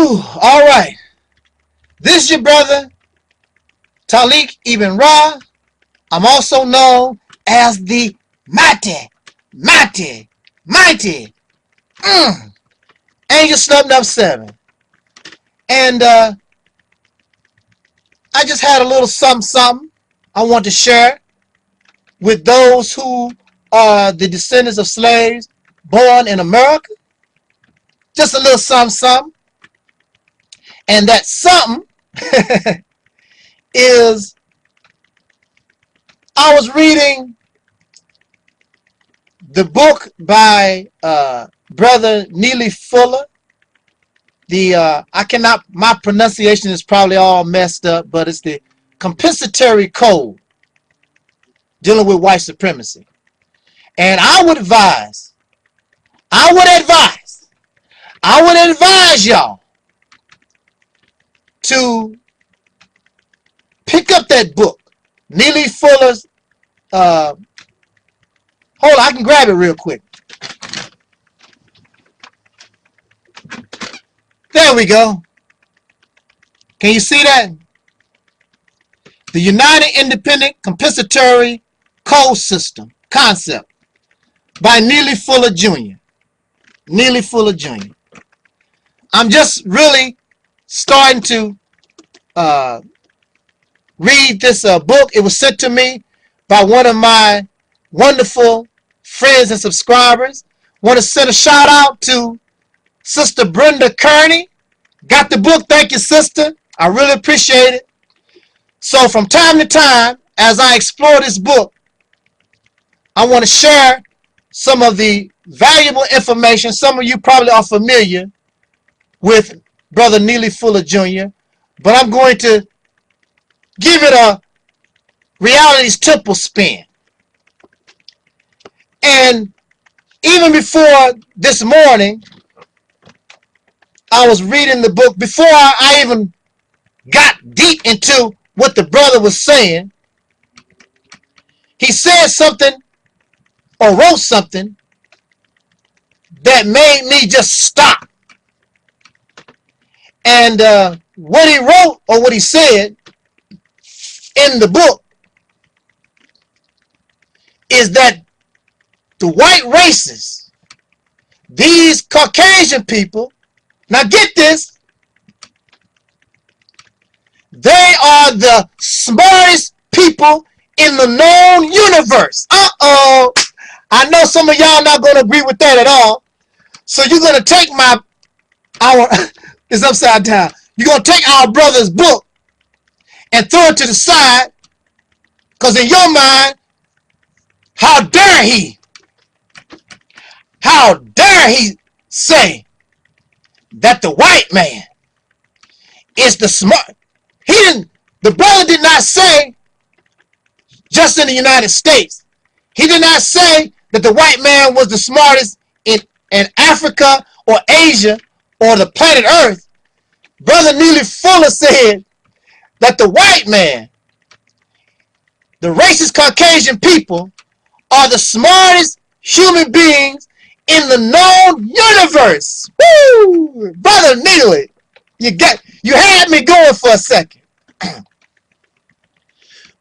Whew, all right. This is your brother, Taalik Ibn'rad. I'm also known as the mighty Angelsnupnup7. And I just had a little something I want to share with those who are the descendants of slaves born in America. Just a little something. And that something is, I was reading the book by Brother Neely Fuller. My pronunciation is probably all messed up, but it's the compensatory code dealing with white supremacy. And I would advise y'all to pick up that book, Neely Fuller's. Hold on, I can grab it real quick. There we go. Can you see that? The United Independent Compensatory Code System Concept by Neely Fuller Jr. Neely Fuller Jr. I'm just really starting to read this book. It was sent to me by one of my wonderful friends and subscribers. Want to send a shout out to Sister Brenda Kearney. Got the book. Thank you, sister. I really appreciate it. So from time to time, as I explore this book, I want to share some of the valuable information. Some of you probably are familiar with Brother Neely Fuller Jr., but I'm going to give it a Realitys Temple spin. And even before this morning, I was reading the book. Before I even got deep into what the brother was saying, he said something or wrote something that made me just stop. And what he wrote or what he said in the book is that the white races, these Caucasian people, now get this, they are the smartest people in the known universe. Uh-oh. I know some of y'all not going to agree with that at all. So you're going to take it's upside down. You're going to take our brother's book and throw it to the side, because in your mind, how dare he say that the white man is the smart. The brother did not say just in the United States. He did not say that the white man was the smartest in Africa or Asia or the planet Earth. Brother Neely Fuller said that the white man, the racist Caucasian people, are the smartest human beings in the known universe. Woo! Brother Neely, you had me going for a second.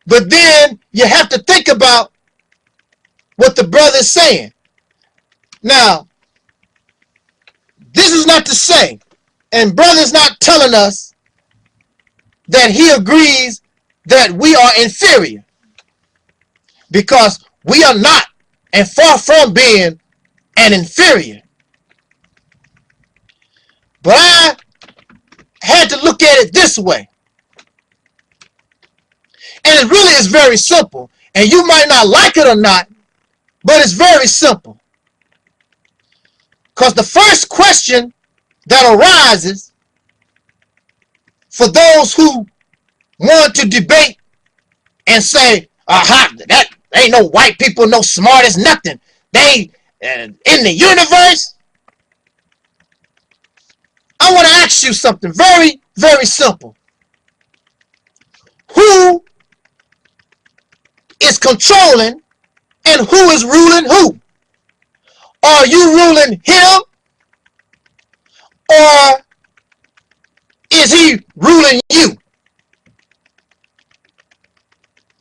But then you have to think about what the brother is saying. Now, this is not to say, and brother's not telling us that he agrees that we are inferior, because we are not, and far from being an inferior. But I had to look at it this way. And it really is very simple. And you might not like it or not, but it's very simple. Because the first question that arises for those who want to debate and say, aha, that ain't no white people, no smart as nothing. They in the universe. I want to ask you something very, very simple. Who is controlling and who is ruling who? Are you ruling him, or is he ruling you?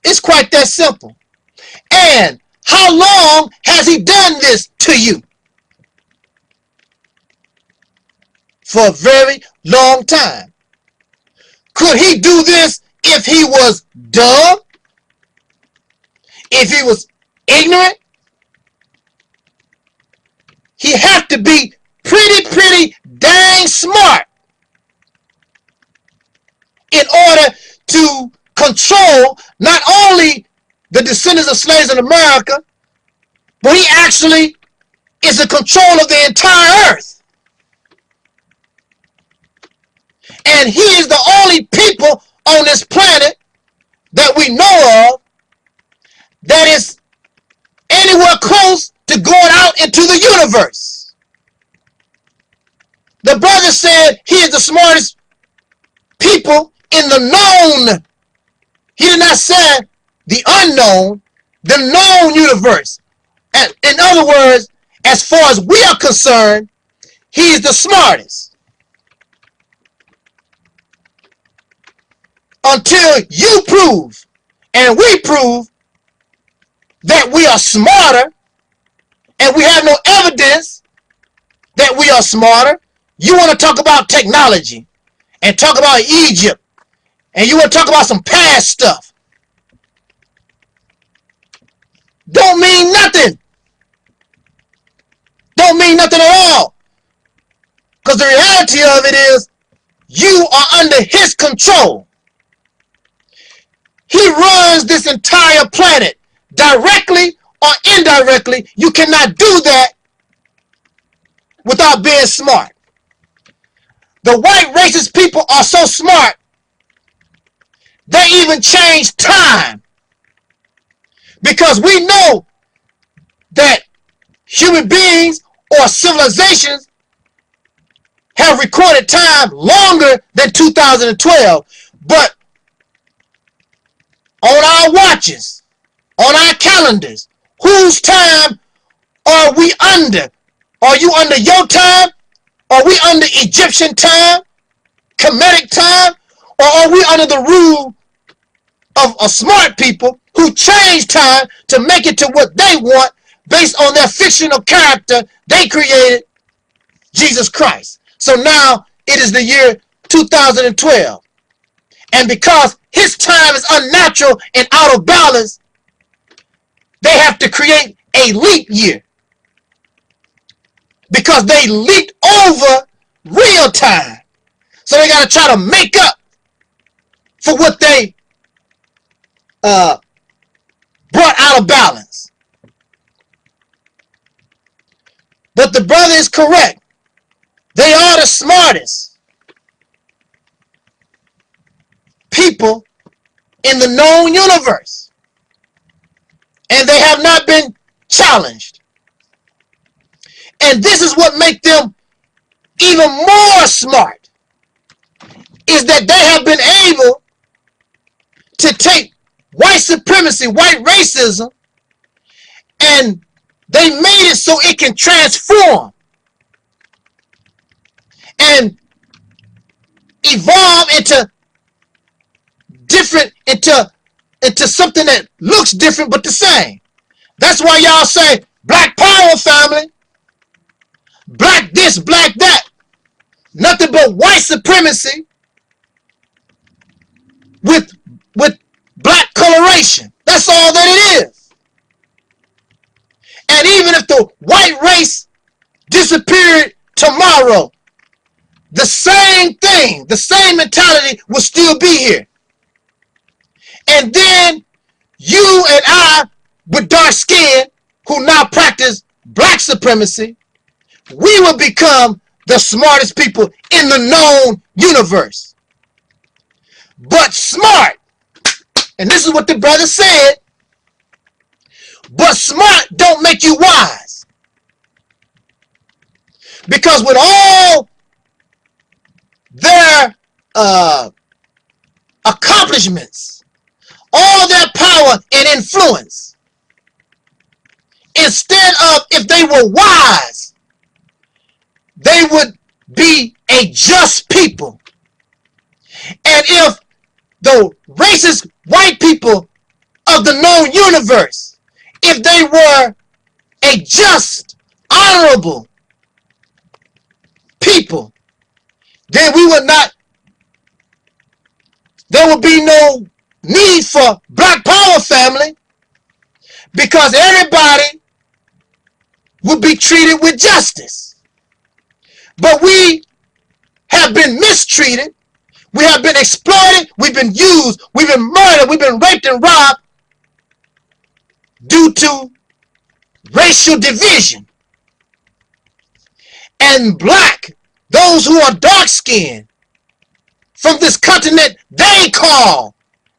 It's quite that simple. And how long has he done this to you? For a very long time. Could he do this if he was dumb? If he was ignorant? He have to be pretty dang smart in order to control not only the descendants of slaves in America, but he actually is in control of the entire earth. And he is the only people on this planet that we know of that is anywhere close to going out into the universe. The brother said he is the smartest people in the known. He did not say the unknown, the known universe. And in other words, as far as we are concerned, he is the smartest. Until you prove and we prove that we are smarter and we have no evidence that we are smarter. You want to talk about technology and talk about Egypt and you want to talk about some past stuff. Don't mean nothing. Don't mean nothing at all. Because the reality of it is you are under his control. He runs this entire planet directly or indirectly. You cannot do that without being smart. The white racist people are so smart, they even change time. Because we know that human beings or civilizations have recorded time longer than 2012. But on our watches, on our calendars, whose time are we under? Are you under your time? Are we under Egyptian time? Kemetic time? Or are we under the rule of smart people who change time to make it to what they want based on their fictional character they created, Jesus Christ? So now it is the year 2012. And because his time is unnatural and out of balance, they have to create a leap year. Because they leaped over real time. So they got to try to make up for what they brought out of balance. But the brother is correct. They are the smartest people in the known universe. And they have not been challenged. And this is what makes them even more smart, is that they have been able to take white supremacy, white racism, and they made it so it can transform and evolve into different, into something that looks different but the same. That's why y'all say black power, family. Black this, black that. Nothing but white supremacy with black coloration. That's all that it is. And even if the white race disappeared tomorrow, the same thing, the same mentality will still be here. And then you and I, with dark skin, who now practice black supremacy, we will become the smartest people in the known universe. But smart, and this is what the brother said, but smart don't make you wise. Because with all their accomplishments, all their power and influence, instead of, if they were wise, they would be a just people. And if the racist white people of the known universe, if they were a just, honorable people, then there would be no need for Black Power family, because everybody would be treated with justice. But we have been mistreated, we have been exploited, we've been used, we've been murdered, we've been raped and robbed due to racial division. And black, those who are dark-skinned from this continent they call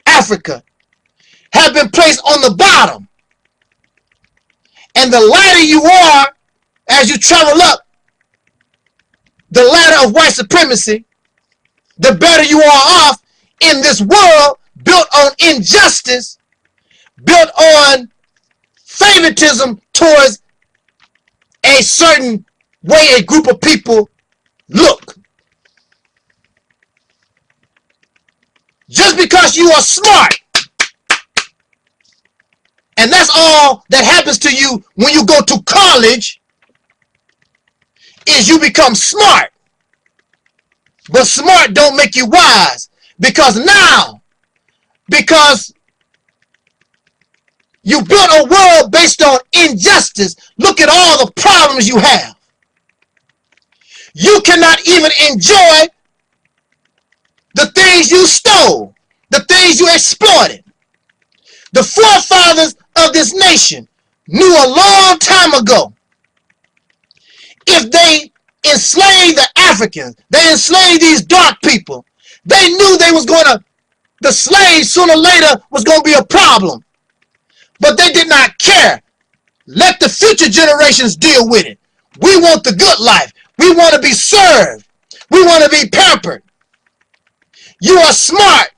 Africa, have been placed on the bottom. And the lighter you are as you travel up the ladder of white supremacy, the better you are off in this world built on injustice, built on favoritism towards a certain way a group of people look. Just because you are smart, and that's all that happens to you when you go to college, is you become smart. But smart don't make you wise, because you built a world based on injustice. Look at all the problems you have. You cannot even enjoy the things you stole, the things you exploited. The forefathers of this nation knew a long time ago, if they enslaved the Africans, they enslaved these dark people, they knew the slaves sooner or later was going to be a problem. But they did not care. Let the future generations deal with it. We want the good life. We want to be served. We want to be pampered. You are smart,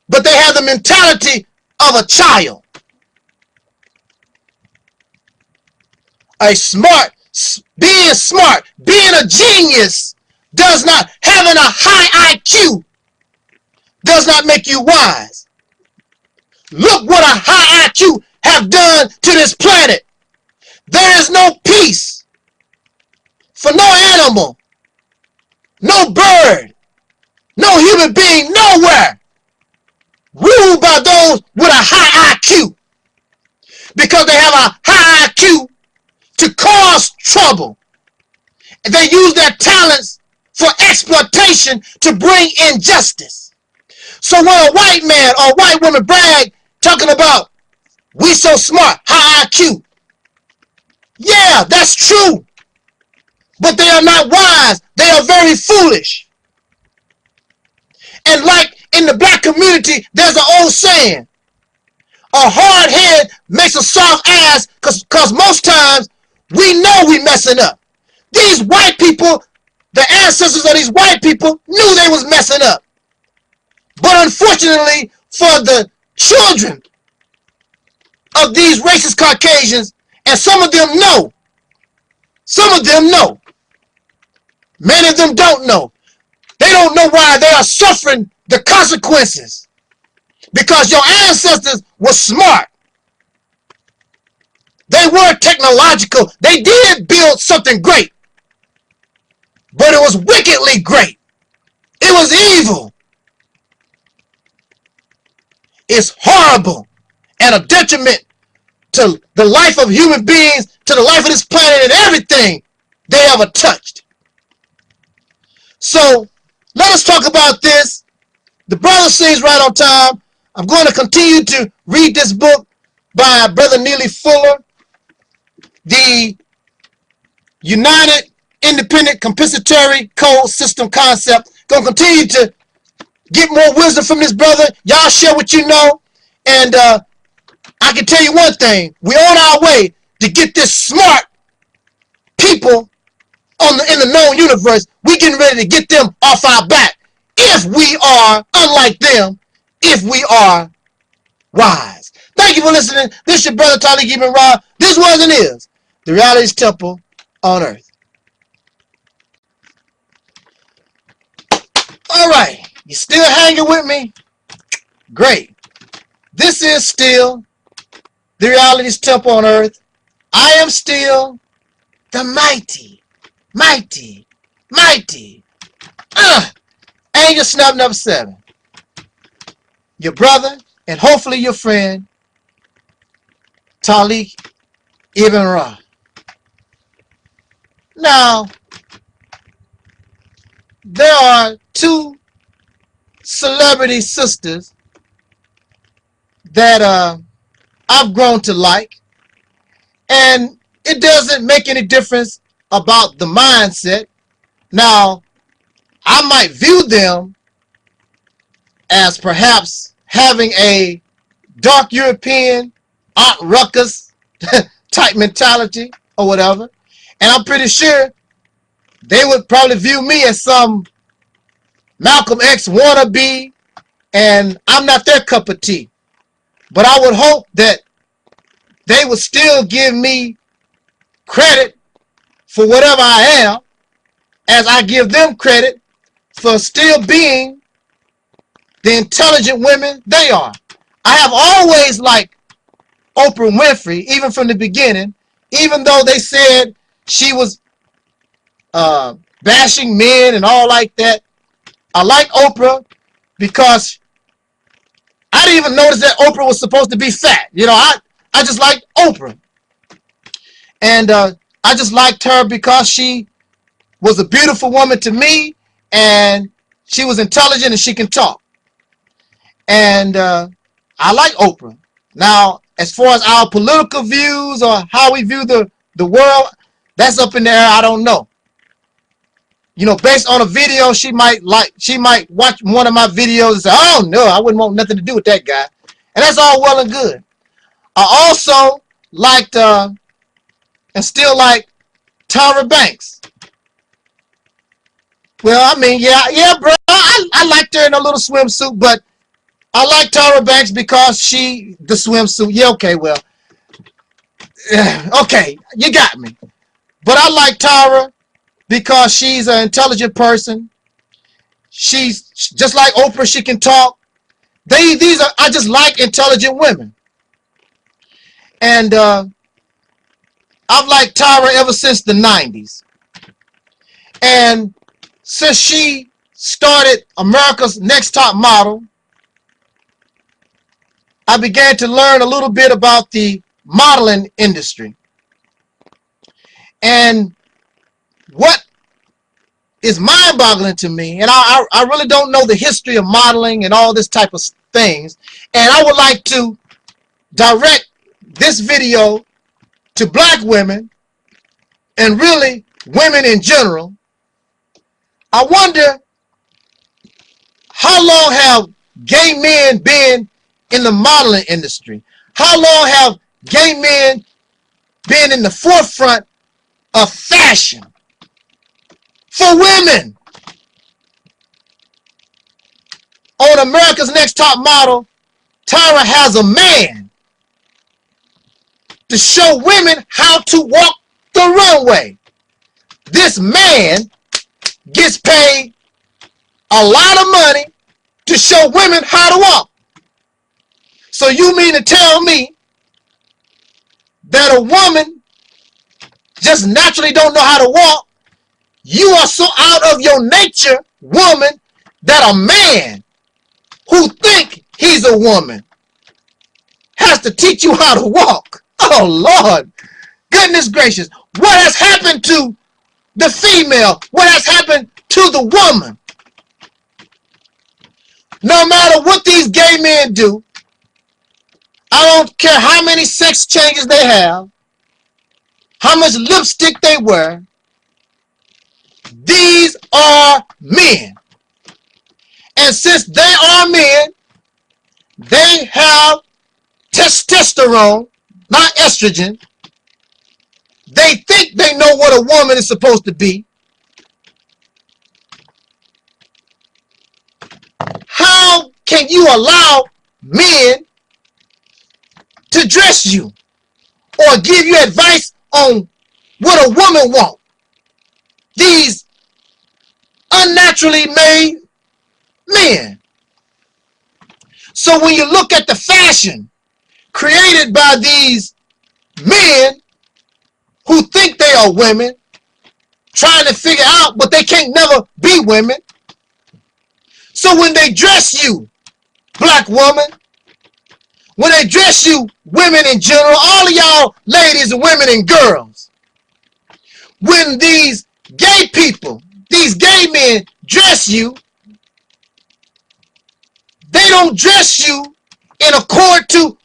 but they have the mentality of a child. Being a genius does not, having a high IQ does not make you wise. Look what a high IQ have done to this planet. There is no peace for no animal, no bird, no human being, nowhere, ruled by those with a high IQ, because they have a high IQ to cause trouble. And they use their talents for exploitation to bring injustice. So when a white man or white woman brag talking about, we so smart, high IQ, yeah, that's true, but they are not wise. They are very foolish. And like in the black community, there's an old saying, a hard head makes a soft ass, because most times we know we messing up. These white people, the ancestors of these white people, knew they was messing up. But unfortunately for the children of these racist Caucasians, and some of them know, many of them don't know. They don't know why they are suffering the consequences, because your ancestors were smart. They were technological. They did build something great, but it was wickedly great. It was evil. It's horrible and a detriment to the life of human beings, to the life of this planet, and everything they ever touched. So let us talk about this. The brother seems right on time. I'm going to continue to read this book by Brother Neely Fuller, The United Independent Compensatory Code System Concept. Going to continue to get more wisdom from this brother. Y'all share what you know. And I can tell you one thing. We're on our way to get this smart people in the known universe. We're getting ready to get them off our back. If we are unlike them, if we are wise. Thank you for listening. This is your brother Taalik Ibn'rad. This was and is the Realitys Temple on earth. All right. You still hanging with me? Great. This is still the Realitys Temple on earth. I am still the mighty, mighty, mighty Angelsnupnup7. Your brother and hopefully your friend, Taalik Ibn'rad. Now, there are two celebrity sisters that I've grown to like, and it doesn't make any difference about the mindset. Now, I might view them as perhaps having a dark European Aunt Ruckus type mentality or whatever, and I'm pretty sure they would probably view me as some Malcolm X wannabe, and I'm not their cup of tea. But I would hope that they would still give me credit for whatever I am, as I give them credit for still being the intelligent women they are. I have always liked Oprah Winfrey, even from the beginning, even though they said she was bashing men and all like that. I like Oprah because I didn't even notice that Oprah was supposed to be fat. You know, I just liked Oprah. And I just liked her because she was a beautiful woman to me, and she was intelligent and she can talk. And I like Oprah. Now, as far as our political views or how we view the world, that's up in the air. I don't know. You know, based on a video, she might watch one of my videos and say, oh no, I wouldn't want nothing to do with that guy. And that's all well and good. I also liked and still like Tyra Banks. Well, I mean, yeah, bro, I liked her in a little swimsuit, but I like Tyra Banks because the swimsuit. Yeah, okay, well, okay, you got me. But I like Tyra because she's an intelligent person. She's just like Oprah. She can talk. I just like intelligent women. And I've liked Tyra ever since the 90s. And since she started America's Next Top Model, I began to learn a little bit about the modeling industry. And what is mind-boggling to me, and I really don't know the history of modeling and all this type of things, and I would like to direct this video to black women and really women in general. I wonder, how long have gay men been in the modeling industry? How long have gay men been in the forefront of fashion for women? On America's Next Top Model, Tyra has a man to show women how to walk the runway. This man gets paid a lot of money to show women how to walk. So you mean to tell me that a woman just naturally don't know how to walk? You are so out of your nature, woman, that a man who think he's a woman has to teach you how to walk. Oh, Lord. Goodness gracious. What has happened to the female? What has happened to the woman? No matter what these gay men do, I don't care how many sex changes they have, how much lipstick they wear, these are men. And since they are men, they have testosterone, not estrogen. They think they know what a woman is supposed to be. How can you allow men to dress you or give you advice on what a woman wants? These unnaturally made men. So when you look at the fashion created by these men who think they are women, trying to figure out, but they can't never be women. So when they dress you, black woman, when they dress you, women in general, all of y'all ladies and women and girls, when these gay people, these gay men dress you, they don't dress you in accord to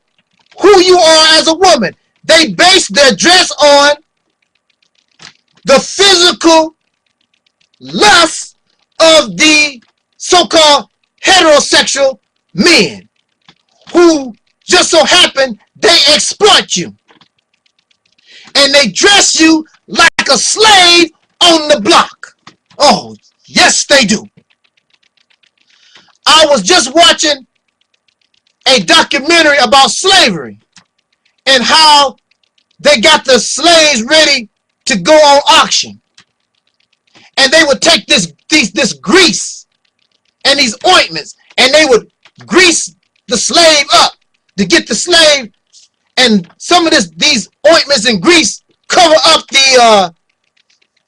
who you are as a woman. They base their dress on the physical lust of the so-called heterosexual men who just so happen they exploit you. And they dress you like a slave on the block. Oh, yes they do. I was just watching a documentary about slavery and how they got the slaves ready to go on auction. And they would take this grease and these ointments and they would grease the slave up to get the slave, and some of these ointments and grease cover up the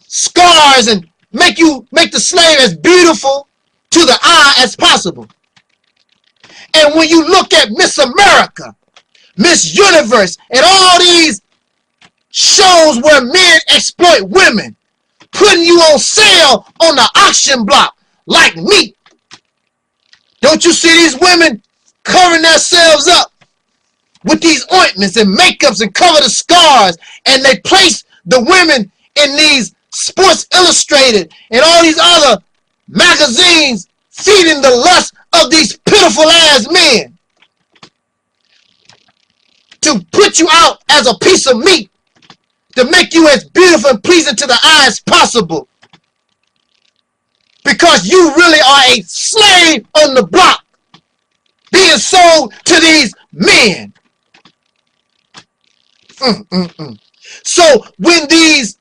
scars and make the slave as beautiful to the eye as possible. And when you look at Miss America, Miss Universe, and all these shows where men exploit women, putting you on sale on the auction block like meat, don't you see these women covering themselves up with these ointments and makeups and cover the scars, and they place the women in these Sports Illustrated and all these other magazines feeding the lust of these pitiful ass men to put you out as a piece of meat, to make you as beautiful and pleasing to the eye as possible, because you really are a slave on the block being sold to these men. So when these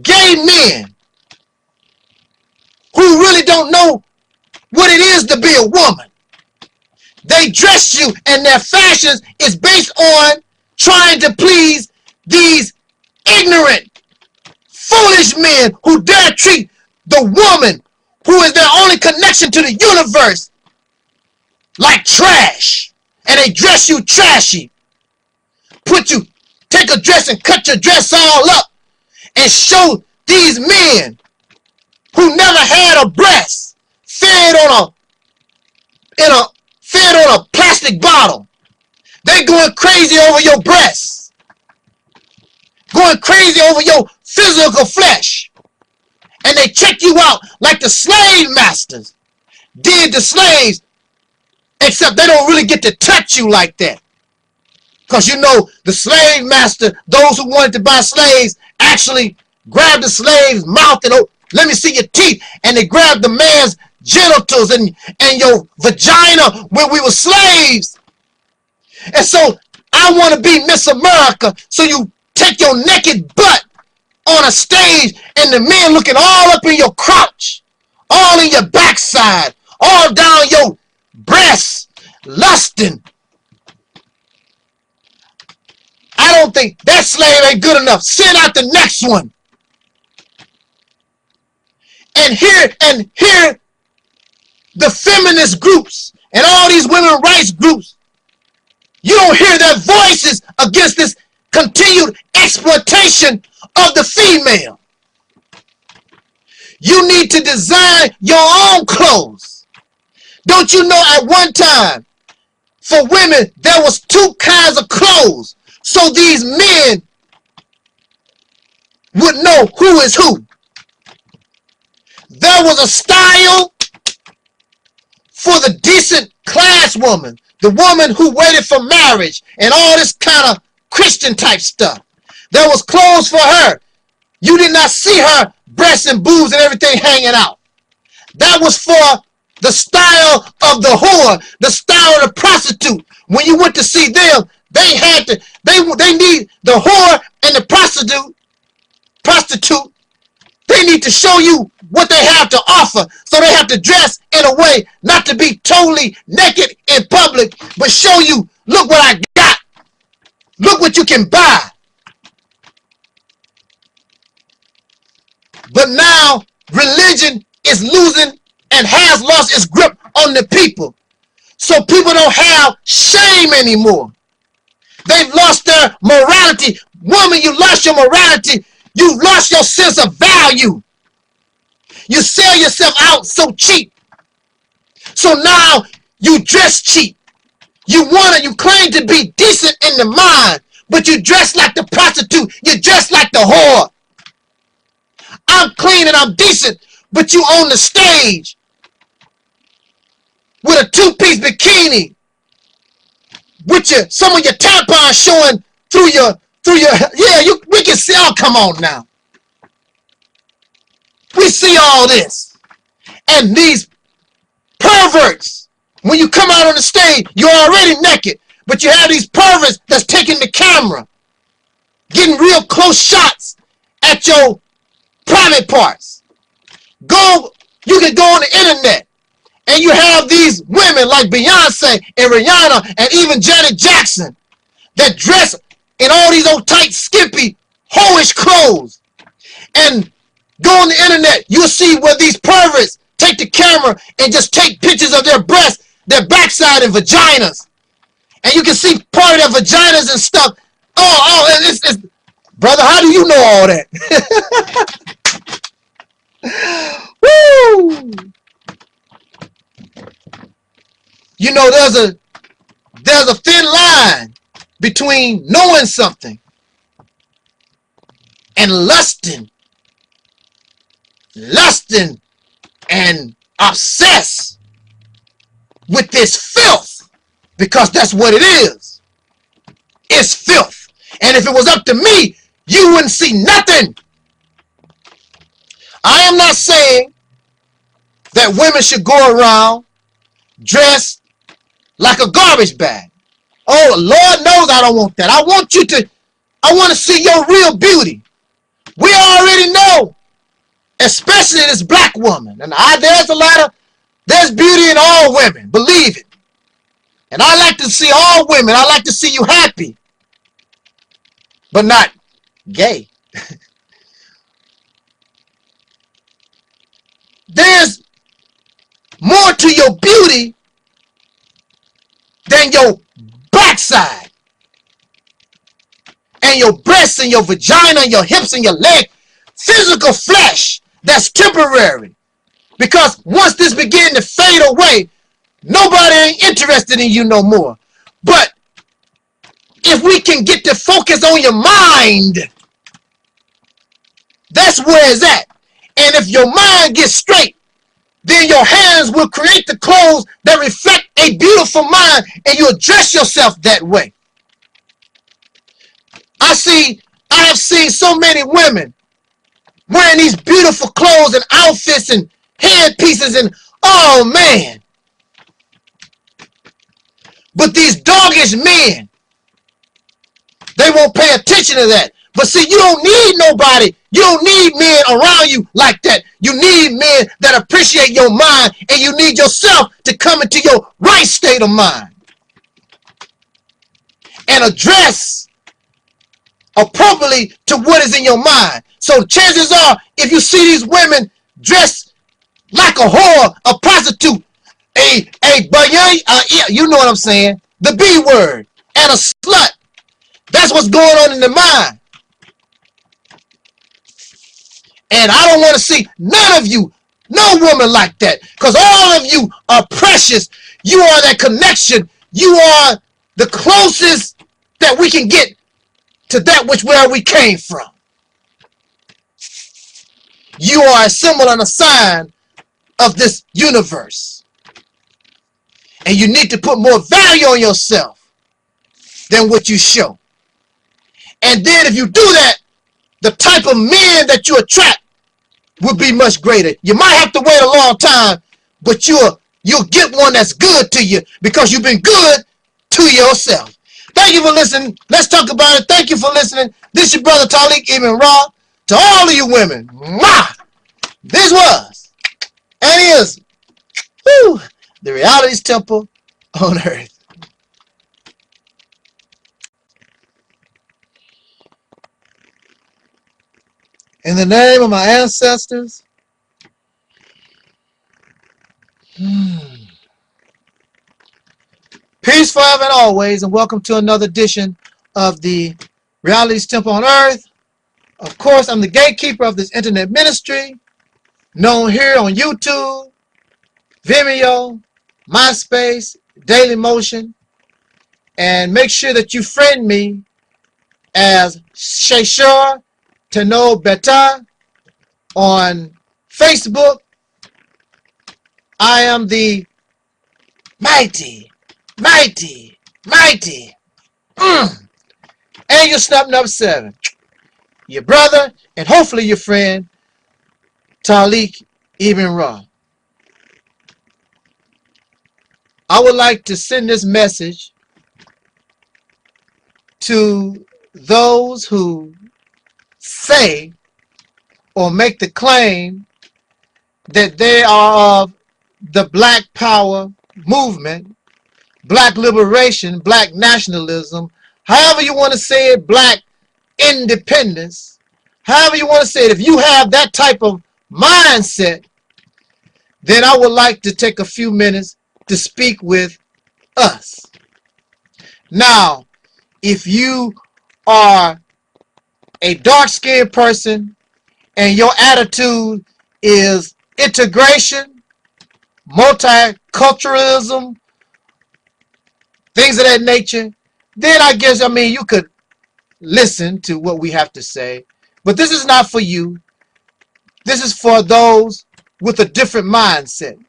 gay men who really don't know what it is to be a woman, they dress you, and their fashions is based on trying to please these ignorant, foolish men who dare treat the woman who is their only connection to the universe like trash. And they dress you trashy. Take a dress and cut your dress all up and show these men who never had a breast fed on a plastic bottle. They going crazy over your breasts, going crazy over your physical flesh, and they check you out like the slave masters did the slaves, except they don't really get to touch you like that. Because you know, the slave master, those who wanted to buy slaves, actually grabbed the slave's mouth and, oh, let me see your teeth. And they grabbed the man's genitals and your vagina when we were slaves. And so I want to be Miss America. So you take your naked butt on a stage and the men looking all up in your crotch, all in your backside, all down your breasts, lusting. I don't think that slave ain't good enough. Send out the next one. And here the feminist groups and all these women's rights groups, you don't hear their voices against this continued exploitation of the female. You need to design your own clothes. Don't you know at one time, for women, there was two kinds of clothes, so these men would know who is who. There was a style for the decent class woman, the woman who waited for marriage and all this kind of Christian type stuff. There was clothes for her. You did not see her breasts and boobs and everything hanging out. That was for the style of the whore, the style of the prostitute. When you went to see them, they had to, they need the whore and the prostitute, they need to show you what they have to offer. So they have to dress in a way not to be totally naked in public, but show you, look what I got. Look what you can buy. But now religion is losing and has lost its grip on the people. So people don't have shame anymore. They've lost their morality. Woman, you lost your morality. You lost your sense of value. You sell yourself out so cheap. So now you dress cheap. You claim to be decent in the mind, but you dress like the prostitute. You dress like the whore. I'm clean and I'm decent, but you on the stage with a two-piece bikini, with some of your tampons showing through your we can see. Oh, come on now. We see all this. And these perverts, when you come out on the stage, you're already naked, but you have these perverts that's taking the camera, getting real close shots at your private parts. You can go on the internet and you have these women like Beyonce and Rihanna and even Janet Jackson that dress in all these old tight, skimpy, hoish clothes. And go on the internet, you'll see where these perverts take the camera and just take pictures of their breasts, their backside and vaginas. And you can see part of their vaginas and stuff. It's brother, how do you know all that? Woo! You know, there's a thin line between knowing something and lusting and obsessed with this filth, because that's what it is. It's filth. And if it was up to me, you wouldn't see nothing. I am not saying that women should go around dressed like a garbage bag. Oh, Lord knows I don't want that. I want to see your real beauty. We already know, especially this black woman. And there's beauty in all women, believe it. And I like to see all women. I like to see you happy, but not gay. There's more to your beauty than your backside and your breasts and your vagina and your hips and your leg. Physical flesh, that's temporary. Because once this begin to fade away, nobody ain't interested in you no more. But if we can get to focus on your mind, that's where it's at. And if your mind gets straight, then your hands will create the clothes that reflect a beautiful mind, and you'll dress yourself that way. I have seen so many women wearing these beautiful clothes and outfits and headpieces and, oh man. But these doggish men, they won't pay attention to that. But see, you don't need nobody. You don't need men around you like that. You need men that appreciate your mind, and you need yourself to come into your right state of mind and address appropriately to what is in your mind. So chances are, if you see these women dressed like a whore, a prostitute, you know what I'm saying, the B word, and a slut, that's what's going on in the mind. And I don't want to see none of you, no woman like that, because all of you are precious. You are that connection. You are the closest that we can get to that where we came from. You are a symbol and a sign of this universe. And you need to put more value on yourself than what you show. And then if you do that, the type of men that you attract will be much greater. You might have to wait a long time, but you'll get one that's good to you because you've been good to yourself. Thank you for listening. Let's talk about it. Thank you for listening. This is your brother Taalik, Ibn'rad. To all of you women, mwah! This was and is the Realities Temple on earth. In the name of my ancestors, peace forever and always, and welcome to another edition of the Realities Temple on earth. Of course, I'm the gatekeeper of this internet ministry, known here on YouTube, Vimeo, MySpace, Daily Motion, and make sure that you friend me as saycheribnrad on Facebook. I am the mighty Angelsnupnup7, your brother and hopefully your friend Taalik Ibn'rad. I would like to send this message to those who say or make the claim that they are of the Black Power movement, Black liberation, Black nationalism, however you want to say it, Black independence, however you want to say it. If you have that type of mindset, then I would like to take a few minutes to speak with us. Now, if you are a dark-skinned person and your attitude is integration, multiculturalism, things of that nature, then I guess, you could listen to what we have to say. But this is not for you. This is for those with a different mindset,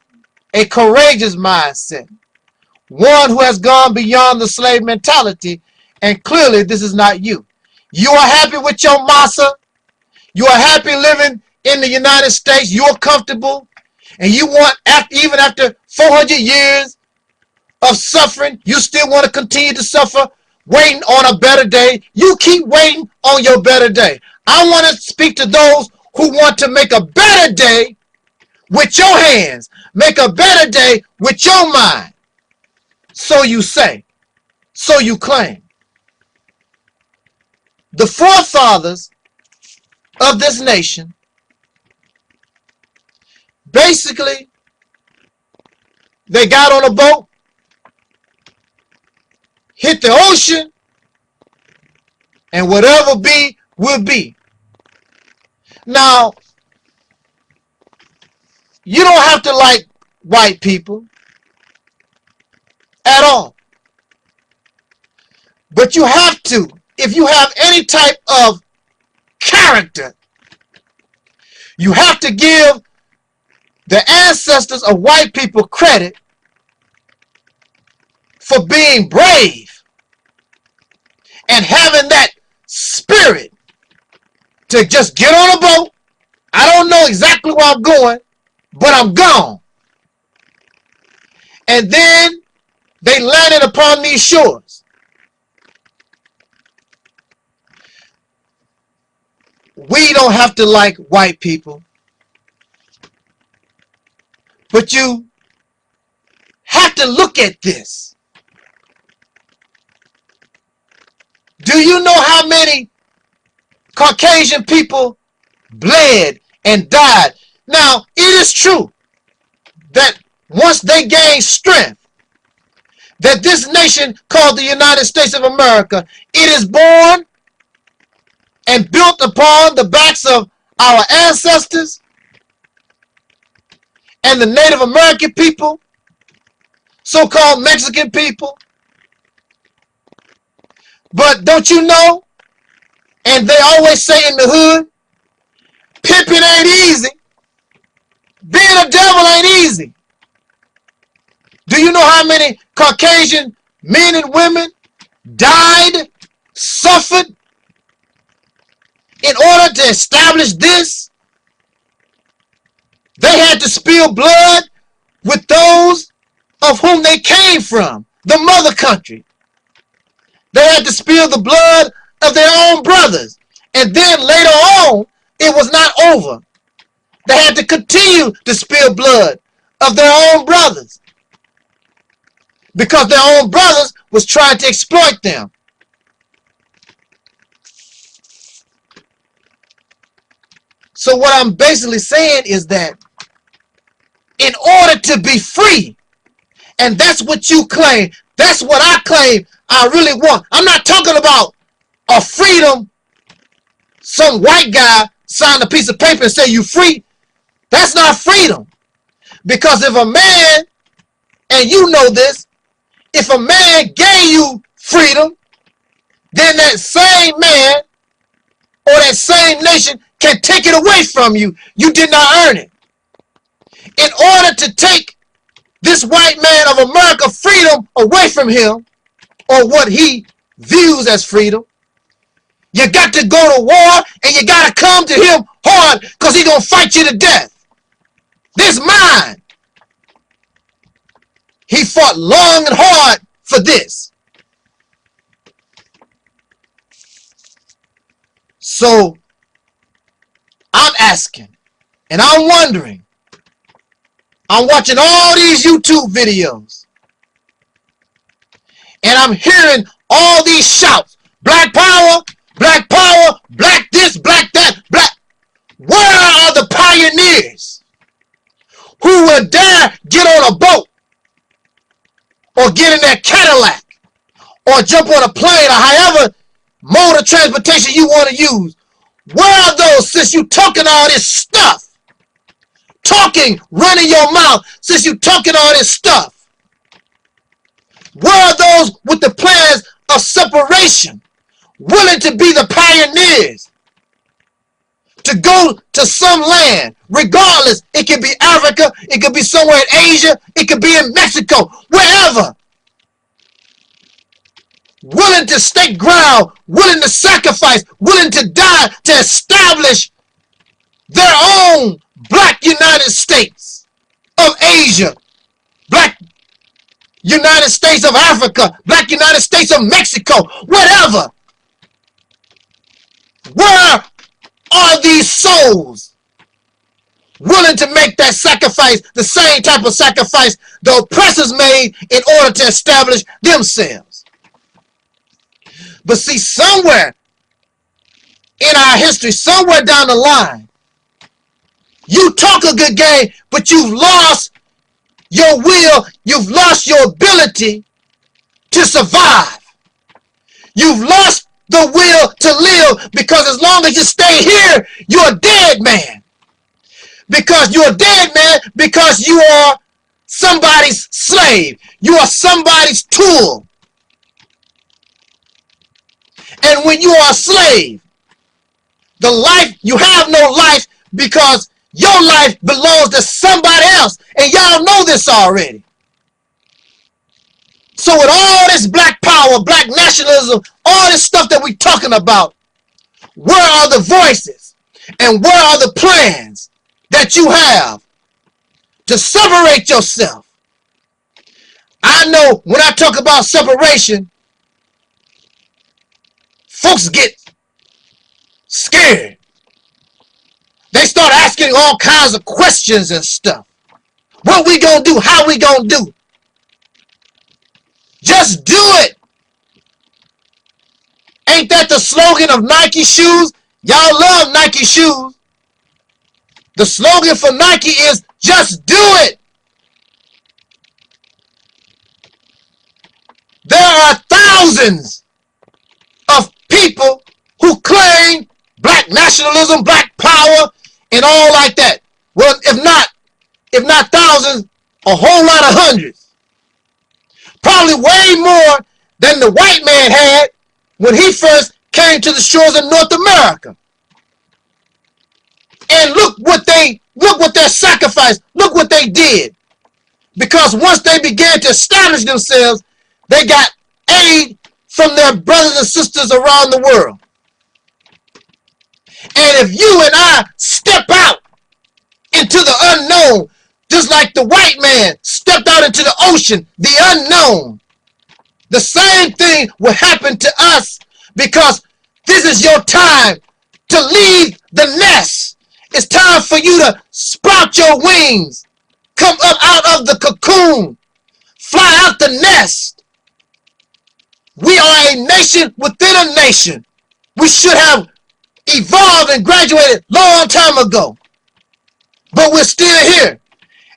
a courageous mindset, one who has gone beyond the slave mentality, and clearly this is not you. You are happy with your massa. You are happy living in the United States. You are comfortable, and you want, even after 400 years of suffering, you still want to continue to suffer, waiting on a better day. You keep waiting on your better day. I want to speak to those who want to make a better day with your hands, make a better day with your mind. So you say, so you claim. The forefathers of this nation basically, they got on a boat, hit the ocean, and whatever be will be. Now, you don't have to like white people at all. But you have to, if you have any type of character, you have to give the ancestors of white people credit for being brave and having that spirit to just get on a boat. I don't know exactly where I'm going, but I'm gone. And then they landed upon these shores. We don't have to like white people, but you have to look at this. Do you know how many Caucasian people bled and died? Now, it is true that once they gained strength, that this nation called the United States of America, it is born and built upon the backs of our ancestors and the Native American people, so-called Mexican people. But don't you know, and they always say in the hood, pimping ain't easy. Being a devil ain't easy. Do you know how many Caucasian men and women died, suffered, in order to establish this? They had to spill blood with those of whom they came from, the mother country. They had to spill the blood of their own brothers. And then later on, it was not over. They had to continue to spill blood of their own brothers because their own brothers was trying to exploit them. So what I'm basically saying is that in order to be free, and that's what you claim, that's what I claim I really want. I'm not talking about a freedom, some white guy signed a piece of paper and say you free. That's not freedom. Because if a man, and you know this, if a man gave you freedom, then that same man or that same nation can take it away from you. You did not earn it. In order to take this white man of America freedom away from him, or what he views as freedom, you got to go to war and you got to come to him hard because he's going to fight you to death. This mine. He fought long and hard for this. So I'm asking and I'm wondering, I'm watching all these YouTube videos and I'm hearing all these shouts, black power, black power, black this, black that, black. Where are the pioneers who will dare get on a boat or get in that Cadillac or jump on a plane or however mode of transportation you want to use? Where are those since you talking all this stuff? Talking, running your mouth since you talking all this stuff. Where are those with the plans of separation, willing to be the pioneers, to go to some land, regardless, it could be Africa, it could be somewhere in Asia, it could be in Mexico, wherever. Willing to stake ground, willing to sacrifice, willing to die to establish their own black United States of Asia, black United States of Africa, black United States of Mexico, whatever. Where are these souls willing to make that sacrifice, the same type of sacrifice the oppressors made in order to establish themselves? But see, somewhere in our history, somewhere down the line, you talk a good game, but you've lost your will, you've lost your ability to survive. You've lost the will to live, because as long as you stay here, you're a dead man. Because you're a dead man because you are somebody's slave. You are somebody's tool. And when you are a slave, the life, you have no life because your life belongs to somebody else. And y'all know this already. So with all this black power, black nationalism, all this stuff that we're talking about, where are the voices and where are the plans that you have to separate yourself? I know when I talk about separation, folks get scared. They start asking all kinds of questions and stuff. What we gonna do? How we gonna do? Just do it. Ain't that the slogan of Nike shoes? Y'all love Nike shoes. The slogan for Nike is just do it. There are thousands of people who claim black nationalism, black power, and all like that. Well, if not thousands, a whole lot of hundreds. Probably way more than the white man had when he first came to the shores of North America. And look what their sacrifice, look what they did. Because once they began to establish themselves, they got aid from their brothers and sisters around the world. And if you and I step out into the unknown, just like the white man stepped out into the ocean, the unknown, the same thing will happen to us, because this is your time to leave the nest. It's time for you to sprout your wings. Come up out of the cocoon. Fly out the nest. We are a nation within a nation. We should have evolved and graduated long time ago. But we're still here.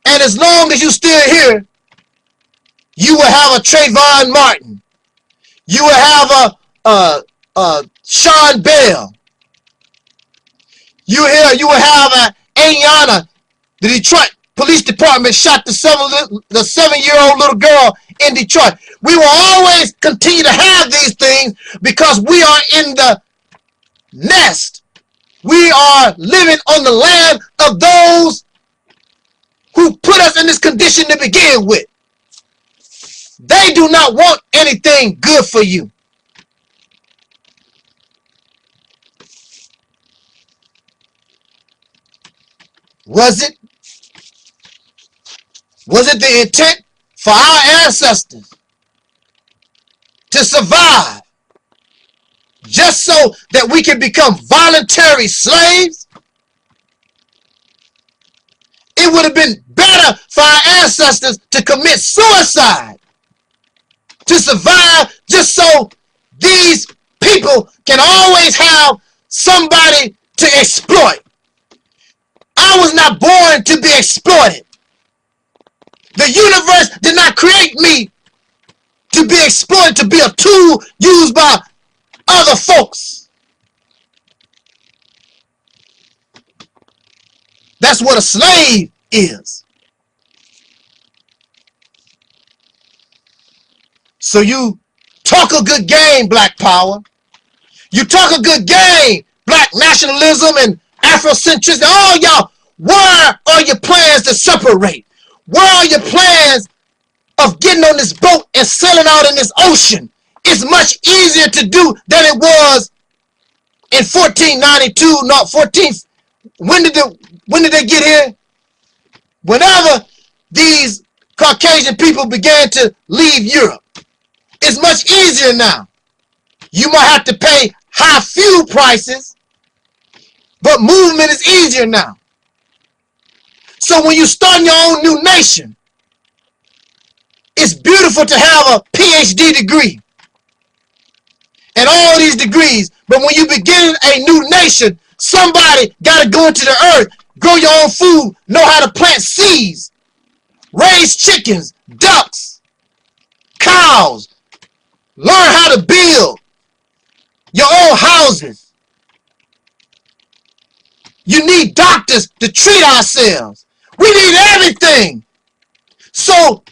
And as long as you're still here, you will have a Trayvon Martin. You will have a Sean Bell. You will have a Ayana. The Detroit Police Department shot the 7-year-old little girl in Detroit. We will always continue to have these things because we are in the nest. We are living on the land of those who put us in this condition to begin with. They do not want anything good for you. Was it the intent for our ancestors to survive just so that we can become voluntary slaves? It would have been better for our ancestors to commit suicide to survive just so these people can always have somebody to exploit. I was not born to be exploited. The universe did not create me to be exploited, to be a tool used by other folks. That's what a slave is. So you talk a good game, Black Power. You talk a good game, Black nationalism and Afrocentricity. Oh, y'all, where are your plans to separate? Where are your plans of getting on this boat and sailing out in this ocean? It's much easier to do than it was in 1492, not 14. When did they get here? Whenever these Caucasian people began to leave Europe. It's much easier now. You might have to pay high fuel prices, but movement is easier now. So when you start your own new nation, it's beautiful to have a PhD degree and all these degrees. But when you begin a new nation, somebody got to go into the earth, grow your own food, know how to plant seeds, raise chickens, ducks, cows, learn how to build your own houses. You need doctors to treat ourselves. We need everything. So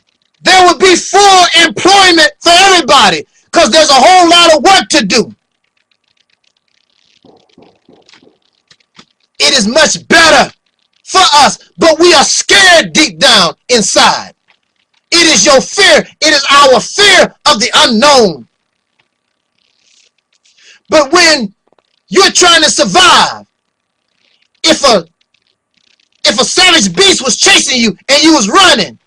there will be full employment for everybody because there's a whole lot of work to do. It is much better for us, but we are scared deep down inside. It is your fear. It is our fear of the unknown. But when you're trying to survive, if a savage beast was chasing you and you was running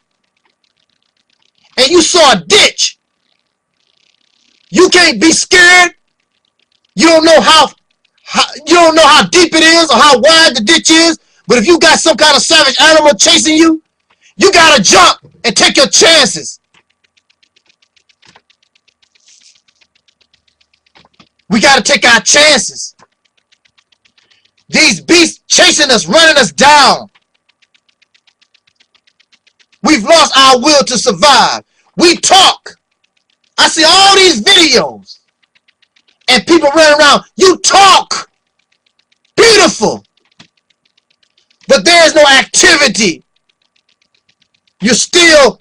and you saw a ditch, you can't be scared. You don't know how deep it is or how wide the ditch is. But if you got some kind of savage animal chasing you, you gotta jump and take your chances. We gotta take our chances. These beasts chasing us, running us down. We've lost our will to survive. We talk. I see all these videos and people running around. You talk. Beautiful. But there is no activity. You're still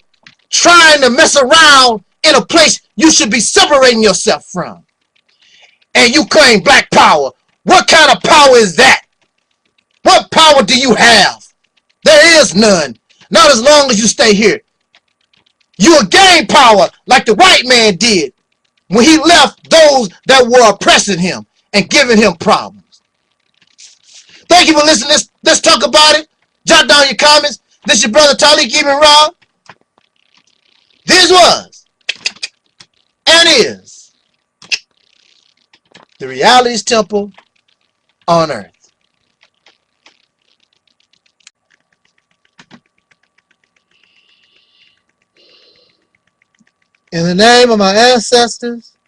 trying to mess around in a place you should be separating yourself from. And you claim black power. What kind of power is that? What power do you have? There is none. Not as long as you stay here. You will gain power like the white man did when he left those that were oppressing him and giving him problems. Thank you for listening. Let's talk about it. Jot down your comments. This is your brother Taalik, Ibn'rad. This was and is the Realities Temple on earth. In the name of my ancestors,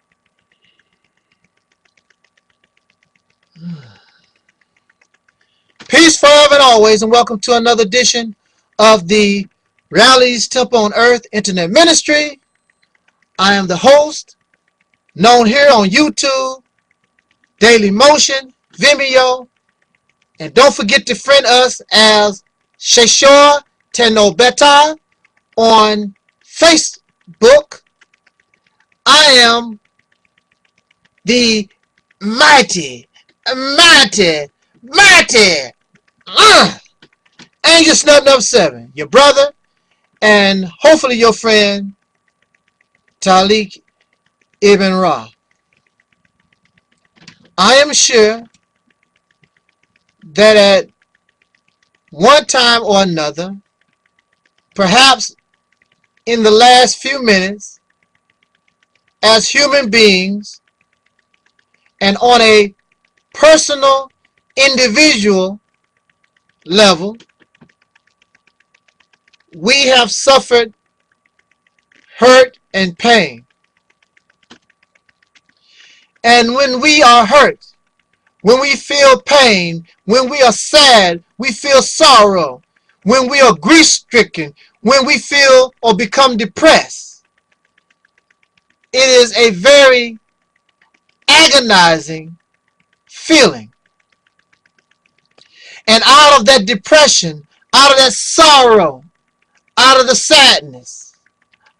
peace forever and always, and welcome to another edition of the Realitys Temple on Earth Internet Ministry. I am the host, known here on YouTube, Daily Motion, Vimeo, and don't forget to friend us as saycheribnrad on Facebook. I am the mighty Angelsnupnup7, your brother, and hopefully your friend, Taalik Ibn'rad. I am sure that at one time or another, perhaps in the last few minutes, as human beings and on a personal, individual level, we have suffered hurt and pain. And when we are hurt, when we feel pain, when we are sad, we feel sorrow, when we are grief-stricken, when we feel or become depressed, it is a very agonizing feeling. And out of that depression, out of that sorrow, out of the sadness,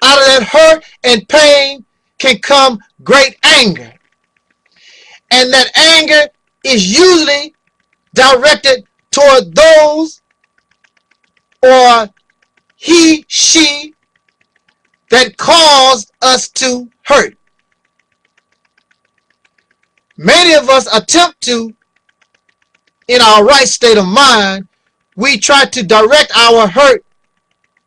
out of that hurt and pain can come great anger. And that anger is usually directed toward those or he, she that caused us to hurt. Many of us attempt to, in our right state of mind, we try to direct our hurt,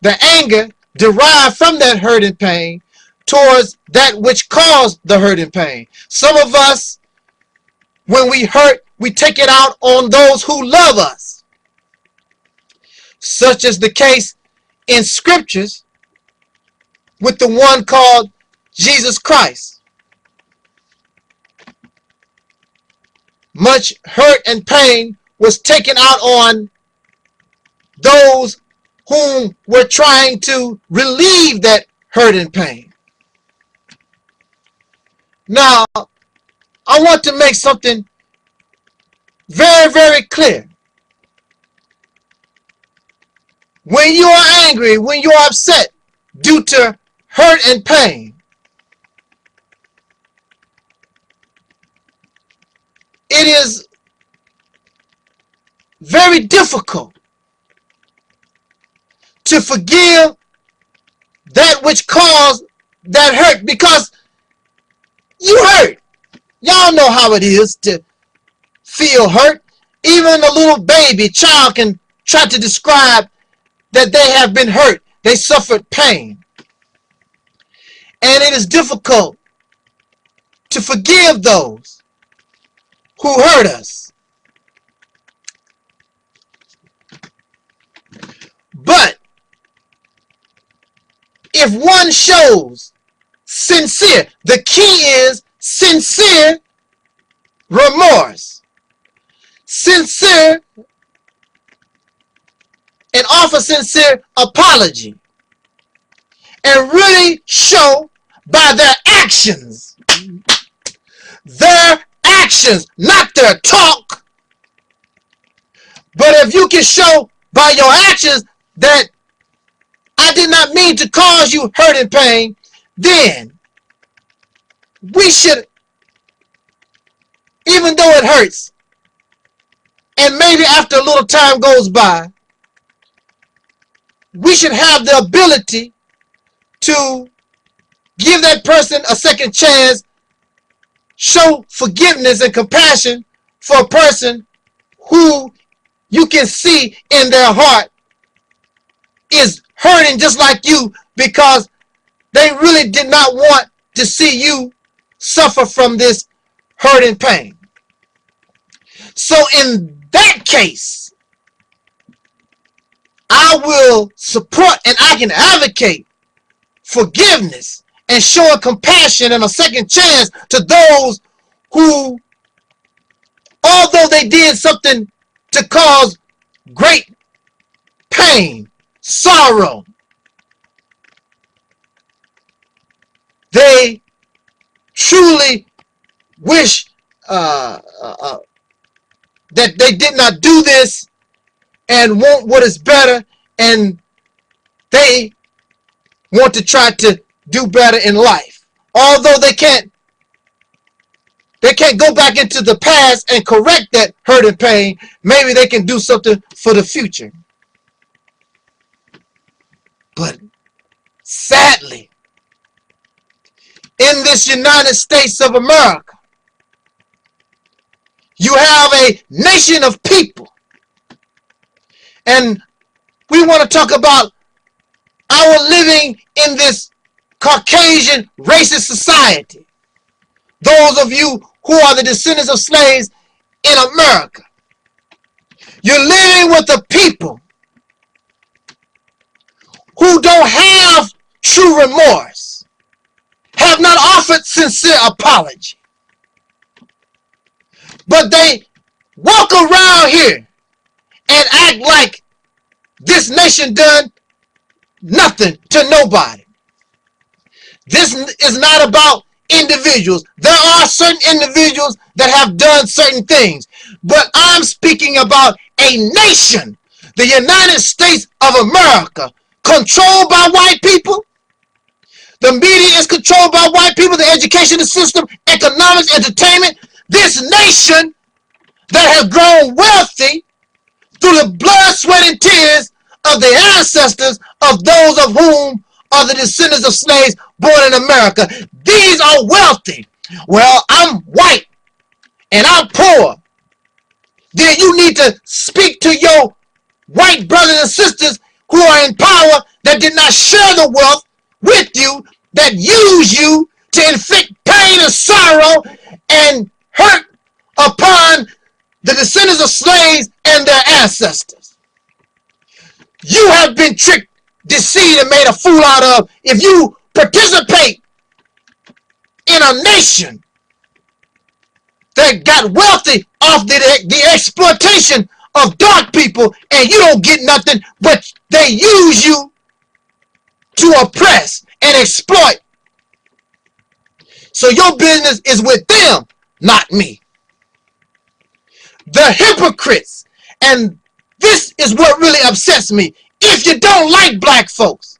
the anger derived from that hurt and pain, towards that which caused the hurt and pain. Some of us, when we hurt, we take it out on those who love us, such as the case in scriptures with the one called Jesus Christ. Much hurt and pain was taken out on those whom were trying to relieve that hurt and pain. Now, I want to make something very, very clear. When you are angry, when you are upset due to hurt and pain, it is very difficult to forgive that which caused that hurt, because you hurt. Y'all know how it is to feel hurt. Even a little baby child can try to describe that they have been hurt. They suffered pain. And it is difficult to forgive those who hurt us. But if one shows sincere, the key is sincere remorse, sincere, and offer sincere apology, and really show by their actions, not their talk, but if you can show by your actions that I did not mean to cause you hurt and pain, then we should, even though it hurts, and maybe after a little time goes by, we should have the ability to give that person a second chance, show forgiveness and compassion for a person who you can see in their heart is hurting just like you, because they really did not want to see you suffer from this hurt and pain. So in that case, I will support and I can advocate forgiveness and showing compassion and a second chance to those who, although they did something to cause great pain, sorrow, they truly wish that they did not do this and want what is better, and they want to try to do better in life. Although they can't go back into the past and correct that hurt and pain, maybe they can do something for the future. But sadly, in this United States of America, you have a nation of people. And we want to talk about our living in this Caucasian racist society. Those of you who are the descendants of slaves in America, you're living with a people who don't have true remorse, have not offered sincere apology, but they walk around here and act like this nation done nothing to nobody. This is not about individuals. There are certain individuals that have done certain things, but I'm speaking about a nation, the United States of America, controlled by white people. The media is controlled by white people, the education system, economics, entertainment. This nation that has grown wealthy through the blood, sweat, and tears of the ancestors of those of whom are the descendants of slaves born in America. These are wealthy. Well, I'm white and I'm poor. Then you need to speak to your white brothers and sisters who are in power that did not share the wealth with you, that use you to inflict pain and sorrow and hurt upon the descendants of slaves and their ancestors. You have been tricked, deceived, and made a fool out of if you participate in a nation that got wealthy off the exploitation of dark people, and you don't get nothing, but they use you to oppress and exploit. So your business is with them, not me. The hypocrites, and this is what really upsets me. If you don't like black folks,